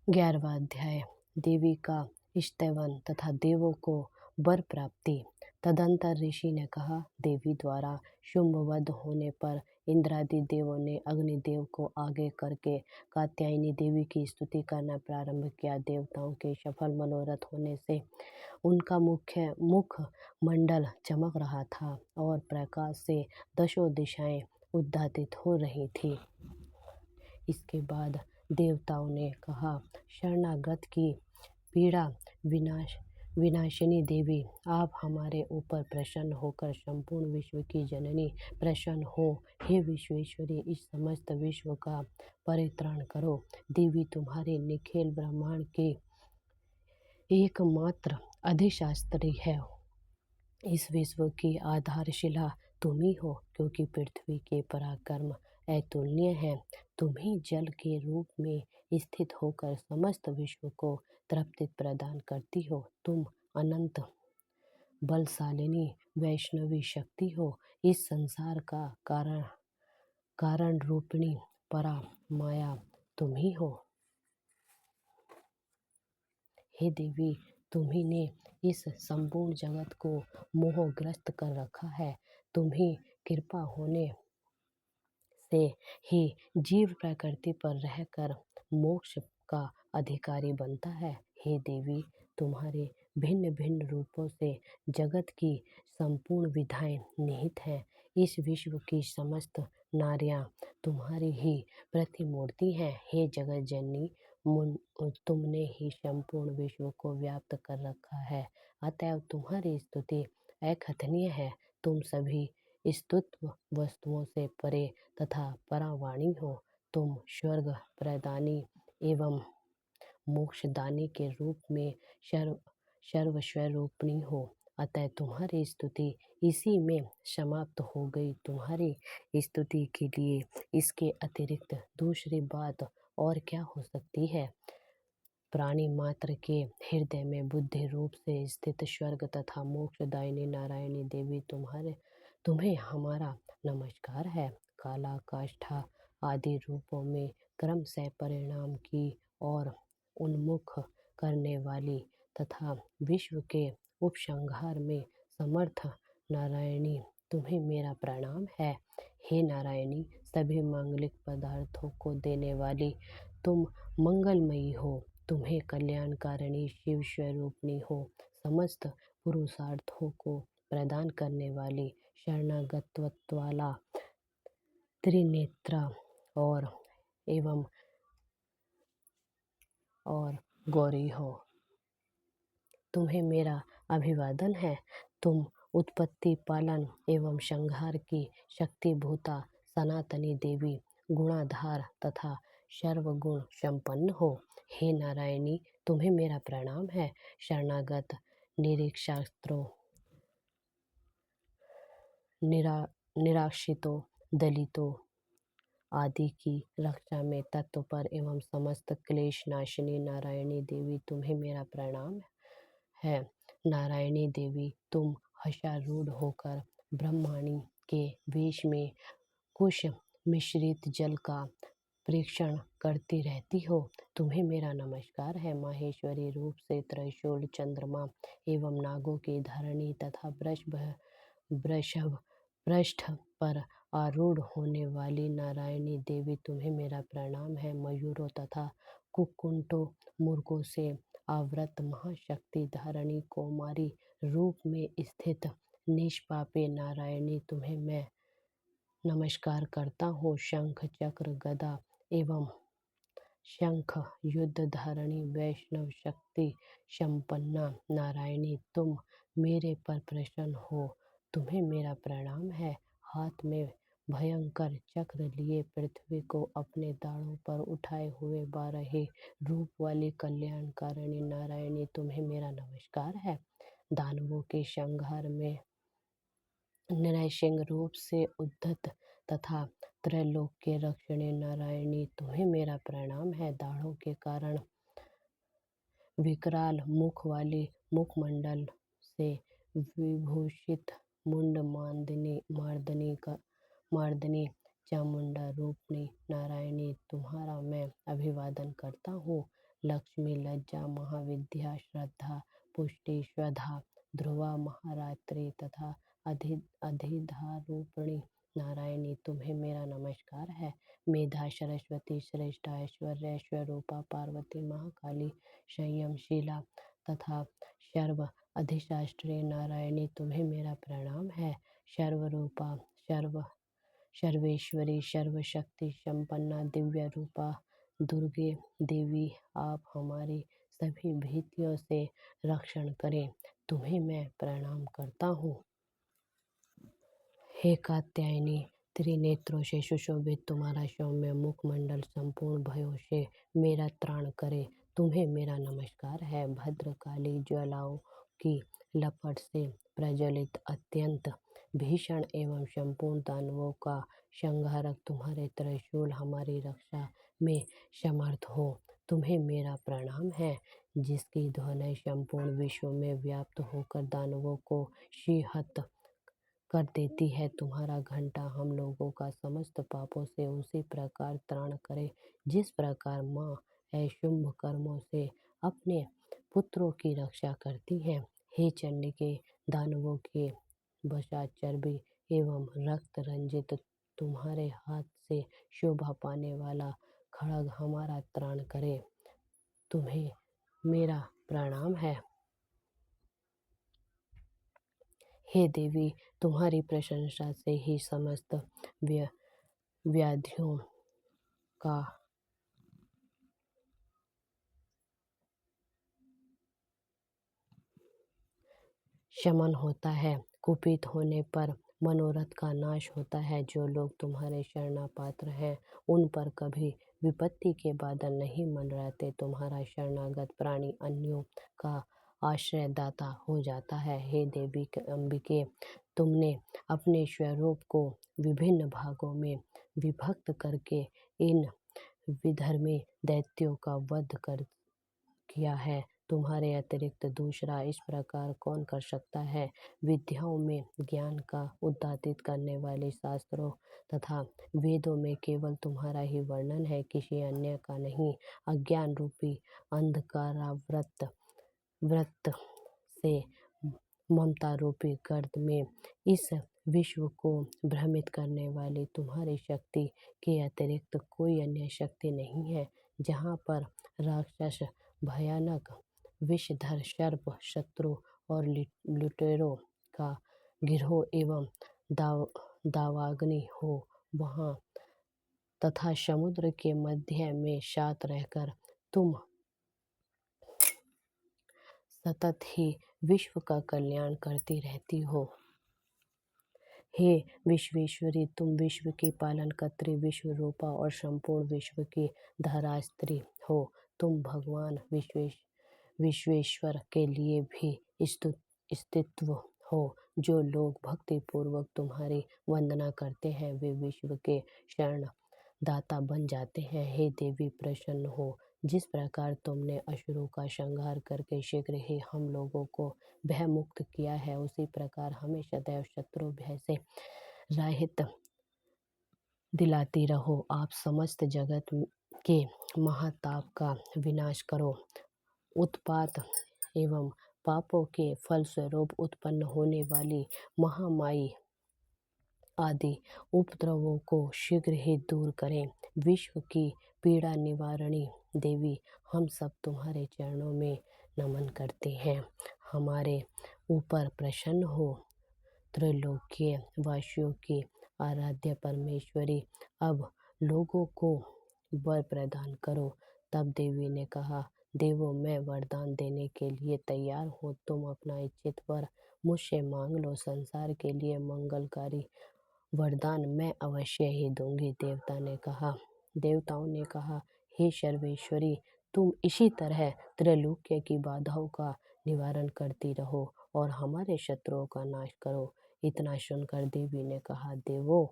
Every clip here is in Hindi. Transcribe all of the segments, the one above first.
11वां अध्याय देवी का स्तवन तथा देवों को वर प्राप्ति। तदंतर ऋषि ने कहा, देवी द्वारा शुंभ वध होने पर इंद्रादि देवों ने अग्निदेव को आगे करके कात्यायनी देवी की स्तुति करना प्रारंभ किया। देवताओं के सफल मनोरथ होने से उनका मुख मंडल चमक रहा था और प्रकाश से दशों दिशाएं उद्घाटित हो रही थी। इसके बाद देवताओं ने कहा, शरणागत की पीड़ा विनाशिनी देवी, आप हमारे ऊपर प्रसन्न होकर संपूर्ण विश्व की जननी प्रसन्न हो। हे विश्वेश्वरी, इस समस्त विश्व का परित्राण करो। देवी तुम्हारे निखिल ब्रह्मांड की एकमात्र अधिशास्त्री है। इस विश्व की आधारशिला तुम ही हो, क्योंकि पृथ्वी के पराक्रम अतुलनीय है। तुम ही जल के रूप में स्थित होकर समस्त विश्व को तृप्ति प्रदान करती हो। तुम अनंत बलशालिनी वैष्णवी शक्ति हो। इस संसार का कारण रूपिणी परा माया तुम ही हो। हे देवी, तुम्ही ने इस संपूर्ण जगत को मोहग्रस्त कर रखा है। तुम्ही कृपा होने से ही जीव प्रकृति पर रहकर मोक्ष का अधिकारी बनता है। हे देवी, तुम्हारे भिन्न भिन्न रूपों से जगत की संपूर्ण विधाएं निहित हैं। इस विश्व की समस्त नारियां तुम्हारी ही प्रतिमूर्ति हैं। हे जगत जननी, तुमने ही संपूर्ण विश्व को व्याप्त कर रखा है, अतएव तुम्हारी स्तुति अकथनीय है। तुम सभी स्तुत्य वस्तुओं से परे तथा परावाणी हो। तुम स्वर्ग प्रदानी एवं मोक्षदानी के रूप में सर्वस्वरूपिणी हो, अतः तुम्हारी स्तुति इसी में समाप्त हो गई। तुम्हारी स्तुति के लिए इसके अतिरिक्त दूसरी बात और क्या हो सकती है। प्राणी मात्र के हृदय में बुद्धि रूप से स्थित स्वर्ग तथा मोक्षदायिनी नारायणी देवी, तुम्हें हमारा नमस्कार है। काला काष्ठा आदि रूपों में क्रम से परिणाम की और उन्मुख करने वाली तथा विश्व के उपसंहार में समर्थ नारायणी, तुम्हें मेरा प्रणाम है। हे नारायणी, सभी मांगलिक पदार्थों को देने वाली तुम मंगलमयी हो। तुम्हें कल्याणकारिणी शिव स्वरूपिणी हो। समस्त पुरुषार्थों को प्रदान करने वाली शरणागतत्व वाला त्रिनेत्रा और गौरी हो। तुम्हें मेरा अभिवादन है। तुम उत्पत्ति, पालन एवं संहार की शक्तिभूता सनातनी देवी, गुणाधार तथा सर्वगुण संपन्न हो। हे नारायणी, तुम्हें मेरा प्रणाम है। शरणागत निरीक्षास्त्रों, निराश्रितों, दलितों आदि की रक्षा में तत्पर एवं समस्त क्लेश नाशिनी नारायणी देवी, तुम्हें मेरा प्रणाम है। नारायणी देवी, तुम हर्षारूढ़ होकर ब्रह्माणी के वेश में कुश मिश्रित जल का परीक्षण करती रहती हो। तुम्हें मेरा नमस्कार है। माहेश्वरी रूप से त्रिशूल, चंद्रमा एवं नागों की धरणी तथा वृषभ पृष्ठ पर आरूढ़ होने वाली नारायणी देवी, तुम्हें मेरा प्रणाम है। मयूरों तथा कुक्कुटों, मुर्गों से आवृत महाशक्ति धारणी कौमारी रूप में स्थित निष्पापे नारायणी, तुम्हें मैं नमस्कार करता हूँ। शंख चक्र गदा एवं शंख युद्ध धारणी वैष्णव शक्ति संपन्ना नारायणी, तुम मेरे पर प्रसन्न हो। तुम्हें मेरा प्रणाम है। हाथ में भयंकर चक्र लिए पृथ्वी को अपने दाढ़ों पर उठाए हुए 12 रूप वाली कल्याणकारिणी नारायणी, तुम्हें मेरा नमस्कार है। दानवों के संहार में नृसिंह रूप से उद्धत तथा त्रैलोक के रक्षणी नारायणी, तुम्हें मेरा प्रणाम है। दाढ़ों के कारण विकराल मुख वाली मुखमंडल से विभूषित मुंड मार्दनी चामुंडा रूपणी नारायणी, तुम्हारा मैं अभिवादन करता हूँ। लक्ष्मी, लज्जा, महाविद्या, श्रद्धा, पुष्टि, श्रद्धा, ध्रुवा, महारात्रि तथा अधिधारूपिणी नारायणी तुम्हें मेरा नमस्कार है। मेधा, सरस्वती, श्रेष्ठा, ऐश्वर्य, स्वरूपा, पार्वती, महाकाली, संयमशीला तथा सर्व अधिशास्त्री नारायणी तुम्हें मेरा प्रणाम है। सर्वरूपा, सर्वेश्वरी, सर्वशक्ति संपन्ना, दिव्य रूपा दुर्गे देवी, आप हमारी सभी भीतियों से रक्षण करें, तुम्हें मैं प्रणाम करता हूँ। हे कात्यायनी, त्रिनेत्रों से सुशोभित तुम्हारा सौम्य मुखमंडल संपूर्ण भयों से मेरा त्राण करे, तुम्हें मेरा नमस्कार है। भद्रकाली, ज्वालाओं की लपट से प्रज्वलित अत्यंत भीषण एवं संपूर्ण दानवों का संहारक तुम्हारे त्रिशूल हमारी रक्षा में समर्थ हो, तुम्हें मेरा प्रणाम है। जिसकी ध्वनि संपूर्ण विश्व में व्याप्त होकर दानवों को शीहत कर देती है, तुम्हारा घंटा हम लोगों का समस्त पापों से उसी प्रकार त्राण करे जिस प्रकार माँ ऐशुंभ कर्मों से अपने पुत्रों की रक्षा करती है। हे चंडिके, दानवों के वशा चर्बी एवं रक्त रंजित तुम्हारे हाथ से शोभा पाने वाला खड्ग हमारा त्राण करे, तुम्हें मेरा प्रणाम है। हे देवी, तुम्हारी प्रशंसा से ही समस्त व्याधियों का शमन होता है। कुपित होने पर मनोरथ का नाश होता है। जो लोग तुम्हारे शरणापात्र हैं उन पर कभी विपत्ति के बादल नहीं मंडराते। तुम्हारा शरणागत प्राणी अन्यों का आश्रयदाता हो जाता है। हे देवी अंबिके, तुमने अपने स्वरूप को विभिन्न भागों में विभक्त करके इन विधर्मी दैत्यों का वध कर किया है। तुम्हारे अतिरिक्त दूसरा इस प्रकार कौन कर सकता है। विद्याओं में ज्ञान का उद्गातित करने वाले शास्त्रों तथा वेदों में केवल तुम्हारा ही वर्णन है, किसी अन्य का नहीं। अज्ञान रूपी अंधकारावृत व्रत से ममता रूपी गर्त में इस विश्व को भ्रमित करने वाली तुम्हारी शक्ति के अतिरिक्त कोई अन्य शक्ति नहीं है। जहाँ पर राक्षस, भयानक विषधर सर्प, शत्रु और लुटेरों का गिरोह एवं दावाग्नि हो, वहाँ तथा समुद्र के मध्य में शांत रहकर तुम सतत ही विश्व का कल्याण करती रहती हो। हे विश्वेश्वरी, तुम विश्व की पालनकर्त्री, विश्व रूपा और संपूर्ण विश्व की धरास्त्री हो। तुम भगवान विश्वेश्वर के लिए भी स्थित्व हो। जो लोग भक्ति पूर्वक तुम्हारी वंदना करते हैं वे विश्व के शरण दाता बन जाते हैं। हे देवी, प्रसन्न हो। जिस प्रकार तुमने असुरों का संहार करके शीघ्र ही हम लोगों को भय मुक्त किया है, उसी प्रकार हमें सदैव शत्रु भय से रहित दिलाती रहो। आप समस्त जगत के महाताप का विनाश करो। उत्पात एवं पापों के फलस्वरूप उत्पन्न होने वाली महामारी आदि उपद्रवों को शीघ्र ही दूर करें। विश्व की पीड़ा निवारणी देवी, हम सब तुम्हारे चरणों में नमन करते हैं। हमारे ऊपर प्रसन्न हो। त्रैलोक्य वासियों की आराध्य परमेश्वरी, अब लोगों को वर प्रदान करो। तब देवी ने कहा, देवों, मैं वरदान देने के लिए तैयार हूँ। तुम अपना इच्छित वर मुझसे मांग लो। संसार के लिए मंगलकारी वरदान मैं अवश्य ही दूंगी। देवताओं ने कहा, हे सर्वेश्वरी, तुम इसी तरह त्रैलोक्य की बाधाओं का निवारण करती रहो और हमारे शत्रुओं का नाश करो। इतना सुनकर देवी ने कहा, देवों,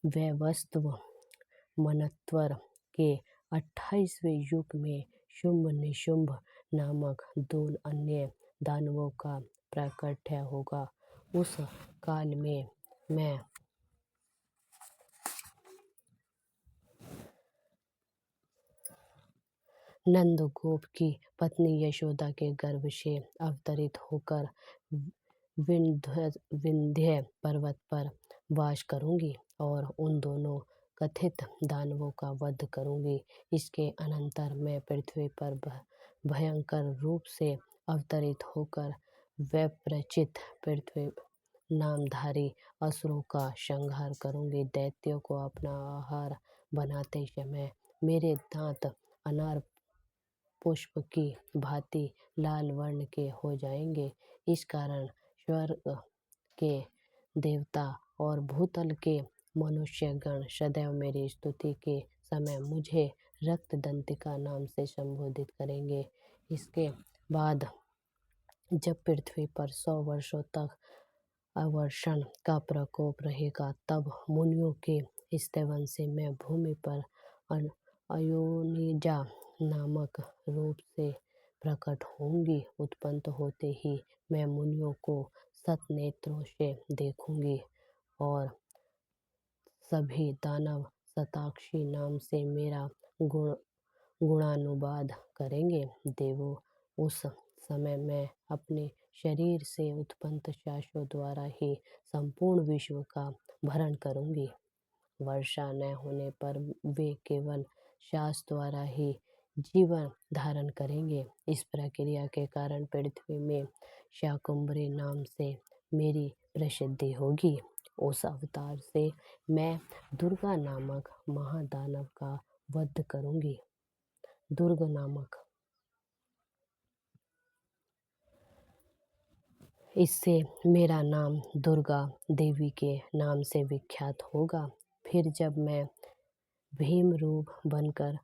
वैवस्वत मनत्वर के 28वें युग में शुंभ निशुंभ नामक 2 अन्य दानवों का प्राकट्य होगा। उस काल में मैं नंदगोप की पत्नी यशोदा के गर्भ से अवतरित होकर विंध्य पर्वत पर वास करूंगी और उन दोनों कथित दानवों का वध करूंगी। इसके अनंतर मैं पृथ्वी पर भयंकर रूप से अवतरित होकर वैप्रचित पृथ्वी नामधारी असुरों का संहार करूंगी। दैत्यों को अपना आहार बनाते समय मेरे दांत अनार पुष्प की भांति लाल वर्ण के हो जाएंगे। इस कारण स्वर्ग के देवता और भूतल के मनुष्यगण सदैव मेरी स्तुति के समय मुझे रक्त दंतिका नाम से संबोधित करेंगे। इसके बाद जब पृथ्वी पर 100 वर्षों तक अवर्षण का प्रकोप रहेगा, तब मुनियों के स्तवन से मैं भूमि पर अयोनिजा नामक रूप से प्रकट होंगी। उत्पन्न होते ही मैं मुनियों को सत नेत्रों से देखूंगी और सभी दानव शताक्षी नाम से मेरा गुणानुवाद करेंगे। देवों, उस समय मैं अपने शरीर से उत्पन्न श्वासों द्वारा ही संपूर्ण विश्व का भरण करूंगी। वर्षा न होने पर वे केवल श्वास द्वारा ही जीवन धारण करेंगे। इस प्रक्रिया के कारण पृथ्वी में शाकंभरी नाम से मेरी प्रसिद्धि होगी। उस अवतार से मैं दुर्गा नामक महादानव का वध करूंगी। दुर्ग नामक, इससे मेरा नाम दुर्गा देवी के नाम से विख्यात होगा। फिर जब मैं भीम रूप बनकर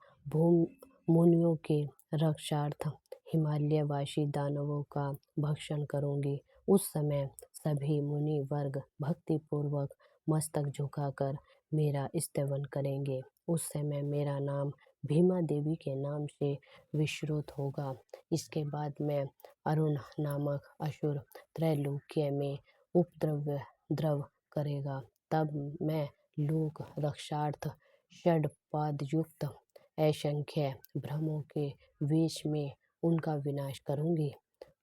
मुनियों के रक्षार्थ हिमालयवासी दानवों का भक्षण करूंगी, उस समय सभी मुनि वर्ग भक्तिपूर्वक मस्तक झुकाकर मेरा स्तवन करेंगे। उस समय मेरा नाम भीमा देवी के नाम से विश्रुत होगा। इसके बाद मैं अरुण नामक असुर त्रैलोक्य में उपद्रव करेगा। तब मैं लोक रक्षार्थ षडपादयुक्त असंख्य भ्रमों के वेश में उनका विनाश करूंगी।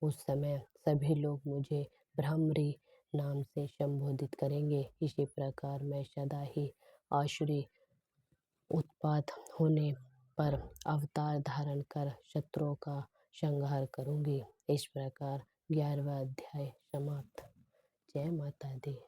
उस समय सभी लोग मुझे भ्रमरी नाम से संबोधित करेंगे। इसी प्रकार मैं सदा ही आसुरी उत्पात होने पर अवतार धारण कर शत्रुओं का संहार करूंगी। इस प्रकार 11वां अध्याय समाप्त। जय माता दी।